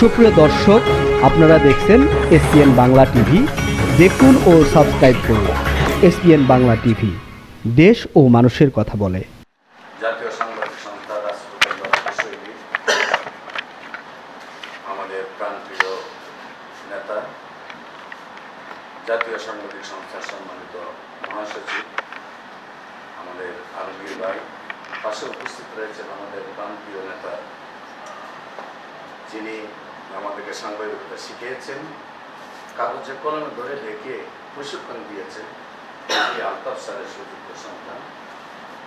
সুপ্রিয় দর্শক, আপনারা দেখছেন এসপিএন বাংলা টিভি। দেখুন ও সাবস্ক্রাইব করুন এসপিএন বাংলা টিভি, দেশ ও মানুষের কথা বলে। জাতীয় সাংবাদিক সংস্থা আমাদের প্রাণপ্রিয় নেতা, জাতীয় সাংবাদিক সংস্থার সম্মানিত মহাসচিব আমাদের আলমগীর ভাই, পাশে উপস্থিত রয়েছেন আমাদের প্রাণপ্রিয় নেতা, যিনি আমাদেরকে সাংবাদিকতা শিখিয়েছেন, কাগজে কলমে ধরে রেখে প্রশিক্ষণ দিয়েছেন, আলতাফ স্যারের সুযোগ্য সন্তান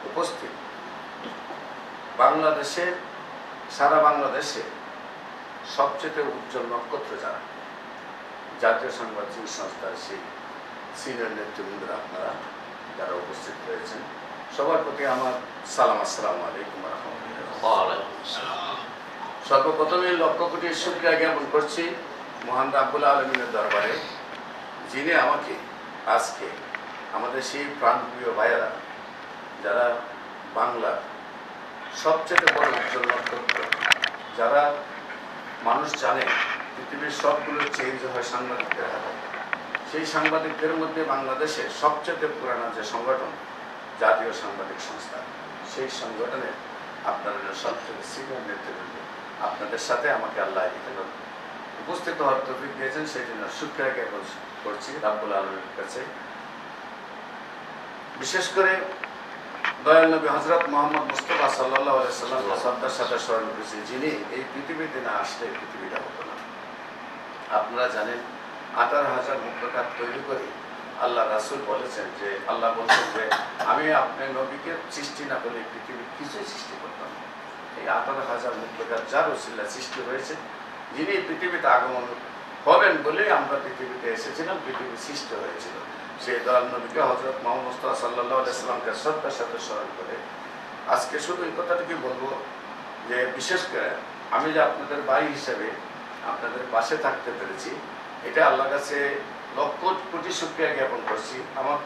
উপস্থিত। বাংলাদেশের, সারা বাংলাদেশে সবচেয়ে উজ্জ্বল নক্ষত্র যারা, জাতীয় সাংবাদিক সংস্থার সেই সিনিয়র নেতৃবৃন্দরা, আপনারা যারা উপস্থিত রয়েছেন, সবার প্রতি আমার সালাম। আসসালামু আলাইকুম ওয়া রাহমাতুল্লাহ। সর্বপ্রথমে লক্ষ কোটি শুকরিয়া জ্ঞাপন করছি মহান রাব্বুল আলামিনের দরবারে, যিনি আমাকে আজকে আমাদের সেই প্রাণপ্রিয় ভাইয়েরা, যারা বাংলার সবচেয়ে বড় উজ্জ্বল নক্ষত্র, যারা মানুষ জানে পৃথিবীর সবগুলো চেঞ্জ হয় সাংবাদিকদের হাতে, সেই সাংবাদিকদের মধ্যে বাংলাদেশের সবচেয়ে পুরানো যে সংগঠন জাতীয় সাংবাদিক সংস্থা, সেই সংগঠনের আপনারা সবচেয়ে সিনিয়র নেতৃবৃন্দ, আপনাদের সাথে আমাকে আল্লাহ এখানে উপস্থিত হওয়ার তৌফিক দিয়েছেন, সেই জন্য শুকরিয়া জ্ঞাপন করছি রাব্বুল আলামিনের কাছে। বিশেষ করে দয়াল নবী হযরত মুহাম্মদ মুস্তাফা সাল্লাল্লাহু আলাইহি সাল্লামের শ্রদ্ধার সাথে স্মরণ করছি, যিনি এই পৃথিবীতে না আসলে পৃথিবীটা হতো না। আপনারা জানেন 18,000 মুক্তকার তৈরি করে আল্লাহ রাসূল বলেছেন যে, আল্লাহ বলছেন যে আমি আপনার নবীকে সৃষ্টি না করলে পৃথিবীর কিছুই সৃষ্টি করতাম না। এই 18,000 মুক্তকার যার ওসিলা সৃষ্টি হয়েছে, যিনি পৃথিবীতে আগমন হবেন বলেই আমরা পৃথিবীতে এসেছিলাম, পৃথিবী সৃষ্টি হয়েছিল। সেই দয়াল নবীকে হযরত মুহাম্মদ মুস্তাফা সাল্লাল্লাহু আলাইহি সাল্লামকে শ্রদ্ধার সাথে স্মরণ করে আজকে শুধু এই কথাটুকু বলবো যে, বিশেষ করে আমি যে আপনাদের ভাই হিসেবে আপনাদের পাশে থাকতে পেরেছি, এটা আল্লাহর কাছে লক্ষ কোটি শুকরিয়া জ্ঞাপন করছি। আমার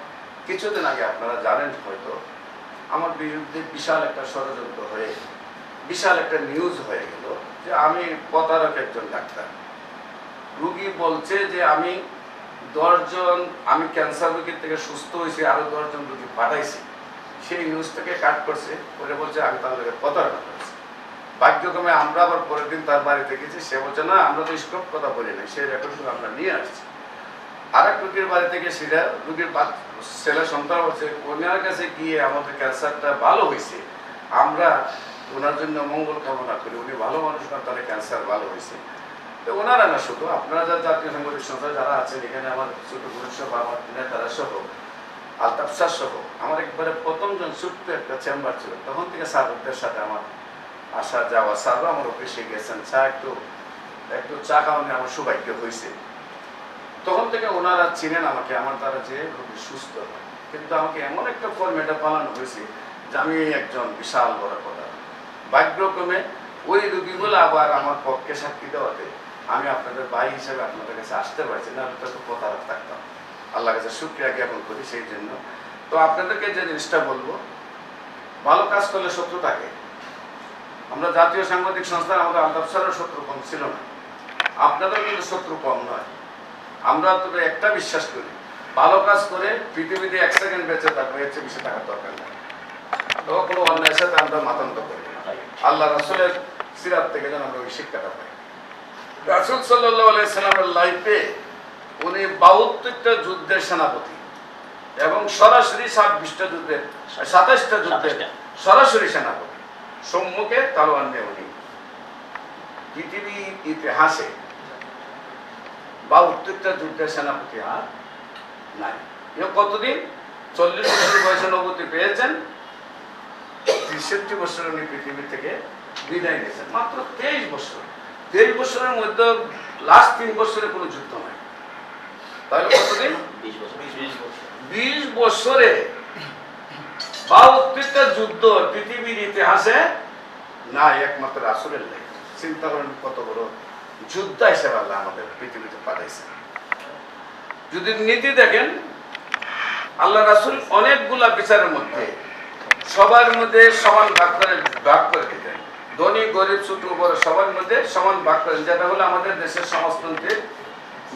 কিছুদিন আগে আপনারা জানেন হয়তো, আমার বিরুদ্ধে বিশাল একটা ষড়যন্ত্র হয়ে বিশাল একটা নিউজ হয়ে গেল যে আমি প্রতারক একজন ডাক্তার। রুগী বলছে যে আমি 10 জন, আমি ক্যান্সার রোগীর থেকে সুস্থ হয়েছি, আরো 10 জন রোগী পাঠাইছি। সেই নিউজটাকে কাট করছে, করে বলছে আমি তার লোকের প্রতারণা করেছি। ভাগ্যক্রমে আমরা আবার পরের দিন তার বাড়িতে গেছি, সে বলছে না আমরা তো স্টপ কথা বলি নাই, সেই রেকর্ডগুলো আমরা নিয়ে আসছি। আরেক রোগীর বাড়ি থেকে সেটা রোগীর ছেলে সন্তান বলছে ওনার কাছে গিয়ে আমাদের ক্যান্সারটা ভালো হয়েছে, আমরা ওনার জন্য মঙ্গল কামনা করি, উনি ভালো মানুষ না, তাহলে ক্যান্সার ভালো হয়েছে। তো ওনারা না শুধু, আপনারা যারা জাতীয় সাংবাদিক সংস্থা যারা আছেন এখানে, আমার ছোট বোন সহ, আমার নেতারা সহ, আলতাফ স্যার সহ, আমার একবারে প্রথমজন ছোট্ট একটা চেম্বার ছিল, তখন থেকে স্যারদের সাথে আমার আসা যাওয়া, স্যারও আমার অফিসে গেছেন, চা একটু চা খাওয়ানো আমার সৌভাগ্য হয়েছে। তখন থেকে ওনারা চিনেন আমাকে, আমার দ্বারা যে রোগী সুস্থ হয়। কিন্তু আমাকে এমন একটা ফর্মেটে পালানো হয়েছে যে আমি একজন বিশাল বড় কথা। ভাগ্যক্রমে ওই রোগীগুলো আবার আমার পক্ষে সাক্ষী দেওয়াতে আমি আপনাদের ভাই হিসেবে আপনাদের কাছে আসতে পারছি, না তো প্রতারক থাকতাম। আল্লাহর কাছে শুকরিয়া জ্ঞাপন করি সেই জন্য। তো আপনাদেরকে যে জিনিসটা বলবো, ভালো কাজ করলে শত্রু থাকে। আমরা জাতীয় সাংবাদিক সংস্থার আমাদের আলতাফ স্যারের শত্রু কম ছিল না, আপনাদের কিন্তু শত্রু কম নয়। আমরা তবে একটা বিশ্বাস করি, ভালো কাজ করে পৃথিবীতে 1 সেকেন্ড বেঁচে থাকবে, এর চেয়ে বেশি টাকার দরকার নেই। তো কোনো অন্যায়ের সাথে আমরা মাতান্ত করি না। আল্লাহ রাসূলের সিরাত থেকে যেন আমরা ওই শিক্ষাটা পাই। রাসূল সাল্লাল্লাহু আলাইহি সাল্লামের লাইফে উনি 72টা যুদ্ধের সেনাপতি এবং সরাসরি 27টা যুদ্ধের 27টা যুদ্ধের সরাসরি সেনাপতি। সম্মুখে তলোয়ার নিয়ে উনি পৃথিবীর ইতিহাসে 72টা যুদ্ধের সেনাপতি আর নাই। কতদিন? 40 বছর বয়সে নবুয়ত পেয়েছেন, 63 বছর উনি পৃথিবী থেকে বিদায় নিয়েছেন। মাত্র 23 বছর। 23 বছরের মধ্যে লাস্ট 3 বছরে কোনো যুদ্ধ নাই। তাহলে কতদিন? 20 বছরে 72টা যুদ্ধ পৃথিবীর ইতিহাসে নাই, একমাত্র রাসূলের নাই। চিন্তা করেন কত বড় যোদ্ধা হিসেবে আল্লাহ আমাদের পৃথিবীতে পাঠাইছেন। যদি নীতি দেখেন, আল্লাহ রাসূল অনেকগুলা বিচারের মধ্যে সবার মধ্যে সমান ভাগ করে দিতেন। ধনী গরিব ছোট বড় সবার মধ্যে সমান ভাগ করেন, যেটা হলো আমাদের দেশের সমাজতন্ত্রের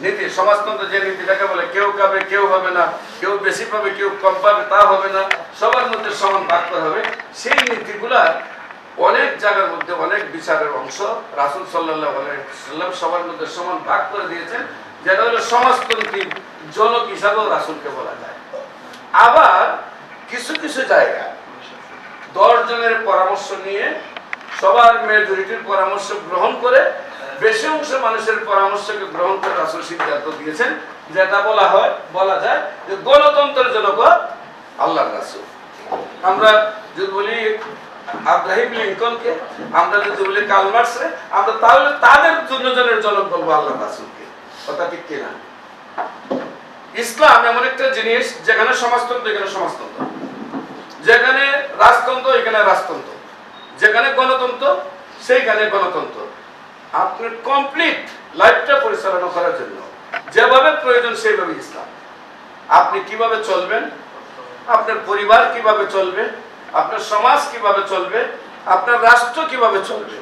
নীতি। সমাজতন্ত্র যে নীতিটাকে বলে কেউ পাবে কেউ হবে না, কেউ বেশি পাবে কেউ কম পাবে তা হবে না, সবার মধ্যে সমান ভাগ করা হবে, সেই নীতিগুলা অনেক জায়গার মধ্যে অনেক বিচারের অংশ রাসূল সাল্লাল্লাহু আলাইহি ওয়াসাল্লাম সবার মধ্যে সমান ভাগ করে দিয়েছেন, যেটা হলো সমাজতন্ত্রী জনক হিসাবেও রাসূলকে বলা যায়। আবার কিছু কিছু জায়গা 10 জনের পরামর্শ নিয়ে সবার মেজরিটির পরামর্শ গ্রহণ করে বেশি অংশ মানুষের পরামর্শকে গ্রহণ করে রাসূল সিদ্ধান্ত দিয়েছেন, যেটা বলা যায় যে গণতন্ত্রের জনক আল্লাহর রাসূল। আমরা যদি বলি আব্রাহিম লিঙ্কনকে, আমরা যদি বলি কার্ল মার্কসকে, আমরা তাহলে তাদের দুজনের জনক বলবো আল্লাহর রাসূলকে। কথা ঠিক কিনা? ইসলাম এমন একটা জিনিস যেখানে সমাজতন্ত্র এখানে সমাজতন্ত্র, যেখানে রাজতন্ত্র এখানে রাজতন্ত্র, যেখানে গণতন্ত্র সেইখানে গণতন্ত্র। আপনার কমপ্লিট লাইফটা পরিচালনা করার জন্য যেভাবে প্রয়োজন সেইভাবে ইসলাম। আপনি কিভাবে চলবেন, আপনার পরিবার কিভাবে চলবে, আপনার সমাজ কিভাবে চলবে, আপনার রাষ্ট্র কিভাবে চলবে,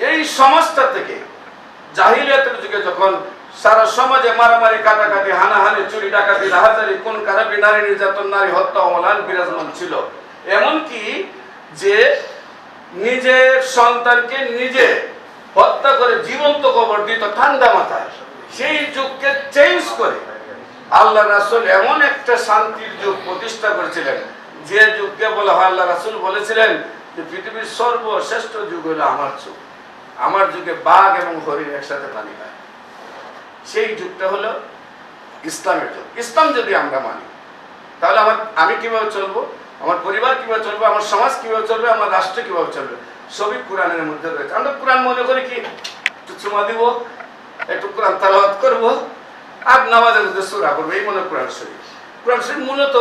এই সমাজটা থেকে জাহিলিয়াতের যুগে যখন সারা সমাজে মারামারি কাটাকাটি হানাহানি চুরি ডাকাতি রাহাজারি কোন কারাবি নারী নির্যাতন নারী হত্যা অমলান বিরাজমান ছিল, এমনকি যে নিজের সন্তানকে নিজে হত্যা করে জীবন্ত কবর দিত ঠান্ডা মাথায়, সেই যুগকে চেঞ্জ করে আল্লাহ রাসূল এমন একটা শান্তির যুগ প্রতিষ্ঠা করেছিলেন, যে যুগকে বলা হয় আল্লাহ রাসূল বলেছিলেন যে পৃথিবীর সর্বশ্রেষ্ঠ যুগ হলো আমার যুগ, আমার যুগে বাঘ এবং হরিণ একসাথে পানি খায়। সেই যুগটা হলো ইসলামের যুগ। ইসলাম যদি আমরা মানি তাহলে আমি কিভাবে চলবো, আমার পরিবার কিভাবে চলবে, আমার সমাজ কিভাবে চলবে, আমার রাষ্ট্র কিভাবে চলবে, সবই কোরআনের মধ্যে রয়েছে। আমরা কোরআন মনে করি কি একটু চুমা দিব, একটু কোরআন তেলাওয়াত করবো আর নামাজের মধ্যে সূরা পড়বো, এই মনে কোরআন শরীফ। কোরআন শরীফ মূলত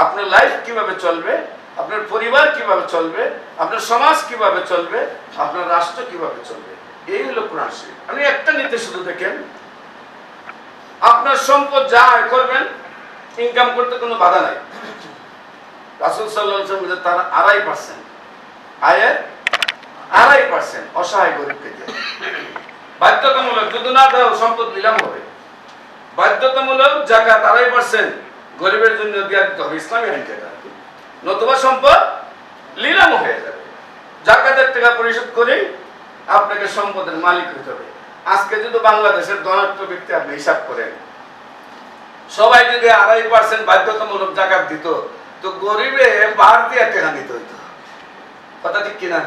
আপনার লাইফ কিভাবে চলবে, আপনার পরিবার কিভাবে চলবে, আপনার সমাজ কিভাবে চলবে, আপনার রাষ্ট্র কিভাবে চলবে, এই হলো কোরআন শরীফ। আপনি একটা নীতি শুধু দেখেন, আপনার সম্পদ যা আয় করবেন ইনকাম করতে কোনো বাধা নাই। রাসূল সাল্লাল্লাহু আলাইহি ওয়াসাল্লাম তার 2.5% আয়ের 2.5% অসহায় গরিবকে দিয়ে, বাধ্যতামূলক যদি না দাও সম্পদ নিলাম হবে, বাধ্যতামূলক যাকাত 2.5% গরিবের জন্য দেওয়া দিতে হবে, ইসলামী আইন যেটা, নতুবা সম্পদ নিলাম হয়ে যাবে। যাকাতের টাকা পরিশোধ করে আপনাকে সম্পদের মালিক হতে হবে। আজকে যদি বাংলাদেশের ধনাঢ্য ব্যক্তি আপনি হিসাব করেন, সবাই যদি 2.5% বাধ্যতামূলক যাকাত দিত, তো গরিবে বার দিয়ে টাকা নিতে হইতো। কথা ঠিক কিনা?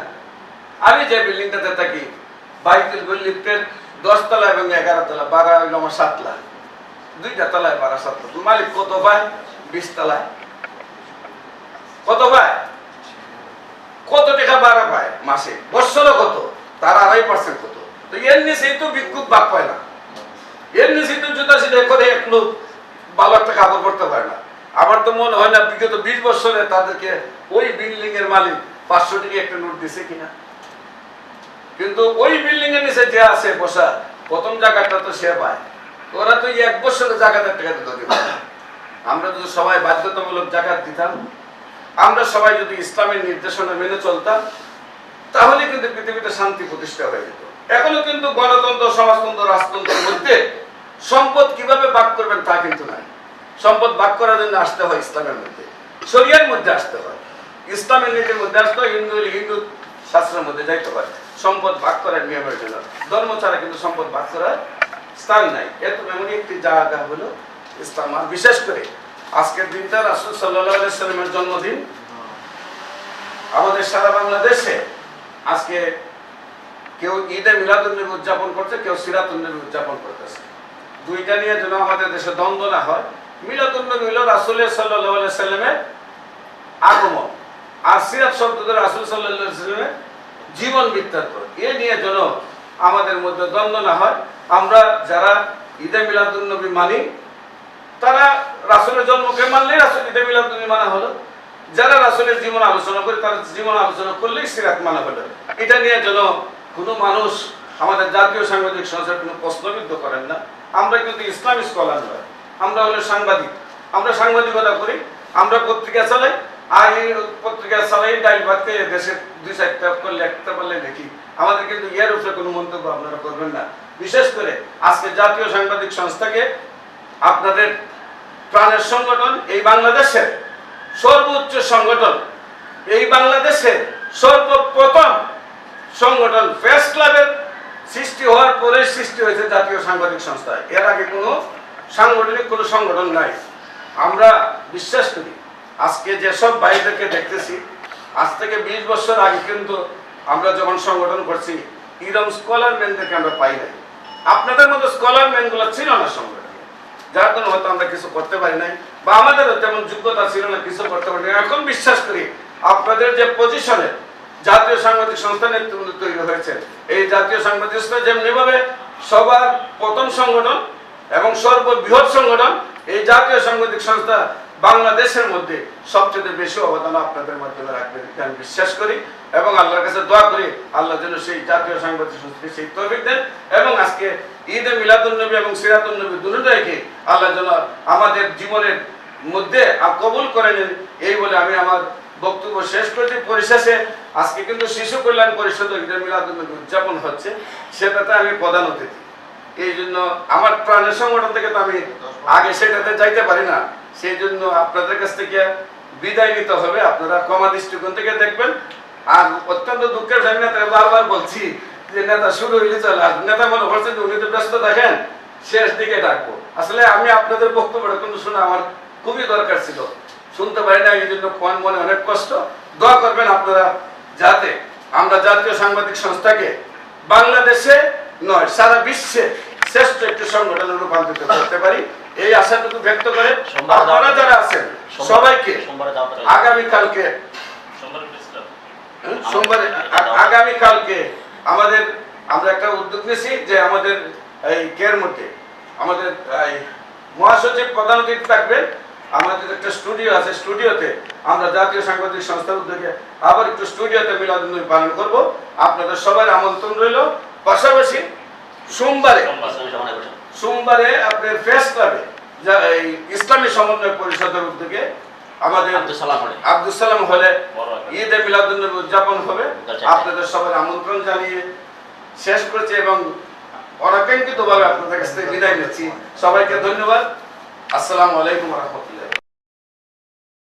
আমি যে বিল্ডিংটাতে থাকি বাইতুল গল্লিতের 10 তলা এবং 11 তলা, ভাড়া হইল আমার 7 লাখ, 2টা তলায় ভাড়া 7 লাখ। মালিক কত পায়? 20 তলায় কত পায়? কত টাকা ভাড়া পায় মাসে? বছরে কত? তার 2.5% কত? তো এর নিচেই তো বিক্ষুব্ধ বাপ পায় না, এর নিচেই তো জুতা সিধে করে এক লোক ভালো একটা কাপড় পরতে পারে না। আমার তো মনে হয় না বিগত 20 বছরে তাদেরকে ওই বিল্ডিং এর মালিক 500 টাকা একটা নোট দিছে কিনা। কিন্তু ওই বিল্ডিং এর নিচে যে আছে বসা, প্রথম জায়গাটা তো সে পায়, ওরা তো 1 বছরে জাকাতের টাকা দিতে পারে। আমরা যদি সবাই বাধ্যতামূলক জাকাত দিতাম, আমরা সবাই যদি ইসলামের নির্দেশনা মেনে চলতাম, তাহলে কিন্তু পৃথিবীতে শান্তি প্রতিষ্ঠা হয়ে যেত। এখনো কিন্তু গণতন্ত্র সমাজতন্ত্র রাজতন্ত্রের মধ্যে সম্পদ কিভাবে ভাগ করবেন তা কিন্তু নাই। সম্পদ ভাগ করার জন্য আসতে হয় ইসলামের মধ্যে, শরিয়ার মধ্যে আসতে হয়, ইসলামের নীতির মধ্যে আসতে হয়, হিন্দু শাস্ত্রের মধ্যে যাইতে হয় সম্পদ ভাগ করার নিয়মের জন্য। ধর্ম ছাড়া কিন্তু সম্পদ ভাগ করার স্থান নাই। এত এমনই একটি জায়গা হলো ইসলাম। আর বিশেষ করে আজকের দিনটা রাসূল সাল্লাল্লাহু আলাইহি ওয়াসাল্লামের জন্মদিন। আমাদের সারা বাংলাদেশে আজকে কেউ ঈদে মিলাদুন্নবী উদযাপন করছে, কেউ সিরাতুন্নবী উদযাপন করতেছে। দুইটা নিয়ে যেন আমাদের দেশে দ্বন্দ্ব না হয়। মিলাদুন্নবী হলো রাসূল সাল্লাল্লাহু আলাইহি ওয়াসাল্লামের আগমন, আর সিরাত শব্দটা রাসূল সাল্লাল্লাহু আলাইহি ওয়াসাল্লামের জীবন বৃত্তান্ত। এ নিয়ে যেন আমাদের মধ্যে দ্বন্দ্ব না হয়। আমরা যারা ঈদে মিলাদুন্নবী মানি, তারা রাসূলের জন্মকে মানলেই রাসূল ঈদে মিলাদুন্নবী মানা হলো। যারা রাসূলের জীবন আলোচনা করে, তার জীবন আলোচনা করলেই সিরাত মানা হলো। এটা নিয়ে যেন কোনো মানুষ আমাদের জাতীয় সাংবাদিক সংস্থার কোনো প্রশ্নবিদ্ধ করেন না। আমরা কিন্তু ইসলামিক স্কলার নয়, আমরা হলো সাংবাদিক। আমরা সাংবাদিকতা করি, আমরা পত্রিকা চালাই, আর এই পত্রিকা চালাই ডাইল ভাতকে দেশে 2-4টা করলে একটা বললে দেখি, আমাদের কিন্তু এর উপরে কোনো মন্তব্য আপনারা করবেন না। বিশেষ করে আজকে জাতীয় সাংবাদিক সংস্থাকে আপনাদের প্রাণের সংগঠন, এই বাংলাদেশের সর্বোচ্চ সংগঠন, এই বাংলাদেশের সর্বপ্রথম সংগঠন প্রেস ক্লাবের সৃষ্টি হওয়ার পরে সৃষ্টি হয়েছে জাতীয় সাংবাদিক সংস্থা। এর আগে কোনো সাংগঠনিক কোনো সংগঠন নাই। আমরা বিশ্বাস করি আজকে যেসব ভাইদেরকে দেখতেছি, আজ থেকে 20 বছর আগে কিন্তু আমরা যখন সংগঠন করছি এরকম স্কলার ম্যানদেরকে আমরা পাই নাই। আপনাদের মতো স্কলার ম্যানগুলো ছিল না সংগঠনে, যার জন্য হয়তো আমরা কিছু করতে পারি নাই, বা আমাদেরও তেমন যোগ্যতা ছিল না, কিছু করতে পারি না। এখন বিশ্বাস করি আপনাদের যে পজিশনে জাতীয় সাংবাদিক সংস্থা নেতৃত্ব তৈরি হয়েছে, এই জাতীয় সাংবাদিক সংস্থা যেমনিভাবে সবার প্রথম সংগঠন এবং সর্ববৃহৎ সংগঠন, এই জাতীয় সাংবাদিক সংস্থা বাংলাদেশের মধ্যে সবচেয়ে বেশি অবদান আপনাদের মাধ্যমে রাখবেন আমি বিশ্বাস করি, এবং আল্লাহর কাছে দোয়া করি আল্লাহ যেন সেই জাতীয় সাংবাদিক সংস্থাকে সেই তৌফিক দেন, এবং আজকে ঈদে মিলাদুন্নবী এবং সিরাতুন্নবী দুটোটাকে আল্লাহ যেন আমাদের জীবনের মধ্যে কবুল করে নেন। এই বলে আমি আমার বক্তব্য শেষ করেছি। পরিশেষে আজকে কিন্তু শিশু কল্যাণ পরিষদ ঈদে মিলাদুন্নবী উদযাপন হচ্ছে, সেটাতে আমি প্রধান অতিথি। এই জন্য আমার প্রাণের সংগঠন থেকে তো আমি আগে সেটাতে যাইতে পারি না, সেই জন্য আপনাদের কাছ থেকে বিদায় নিতে হবে। আপনারা কমা দৃষ্টিকোণ থেকে দেখবেন। আর অত্যন্ত দুঃখের বিষয়, নেতা বারবার বলছি যে নেতা শুরু হইলে চলে আসবে, নেতা মনে করছে যে উনি তো ব্যস্ত থাকেন, শেষ দিকে ডাকবো। আসলে আমি আপনাদের বক্তব্যটা কিন্তু শোনা আমার খুবই দরকার ছিল, শুনতে পারি না, এই জন্য মনে অনেক কষ্ট। দোয়া করবেন আপনারা যাতে আমরা জাতীয় সাংবাদিক সংস্থাকে বাংলাদেশে নয় সারা বিশ্বে শ্রেষ্ঠ একটি সংগঠনে রূপান্তরিত করতে পারি, এই আশাটুকু ব্যক্ত করে আপনারা যারা আছেন সবাইকে আগামীকালকে সোমবারে আগামীকালকে আমরা একটা উদ্যোগ নিয়েছি যে আমাদের এই কের মধ্যে আমাদের মহাসচিব প্রধান অতিথি থাকবেন। আমাদের একটা স্টুডিও আছে, স্টুডিওতে আমরা জাতীয় সাংবাদিক সংস্থার উদ্যোগে আবার একটু স্টুডিওতে মিলাদুন্নবী পালন করব। আপনাদের সবার আমন্ত্রণ রইল। পাশাপাশি সোমবারে আপনার প্রেস ক্লাবে ইসলামী সমন্বয় পরিষদের উদ্যোগে আমাদের আব্দুল সালাম হলে ঈদে মিলাদুন্নবী উদযাপন হবে। আপনাদের সবার আমন্ত্রণ জানিয়ে শেষ করছি এবং অনাকাঙ্ক্ষিতভাবে আপনাদের কাছ থেকে বিদায় নিচ্ছি। সবাইকে ধন্যবাদ। আসসালামু আলাইকুম ওয়া রাহমাতুল্লাহ।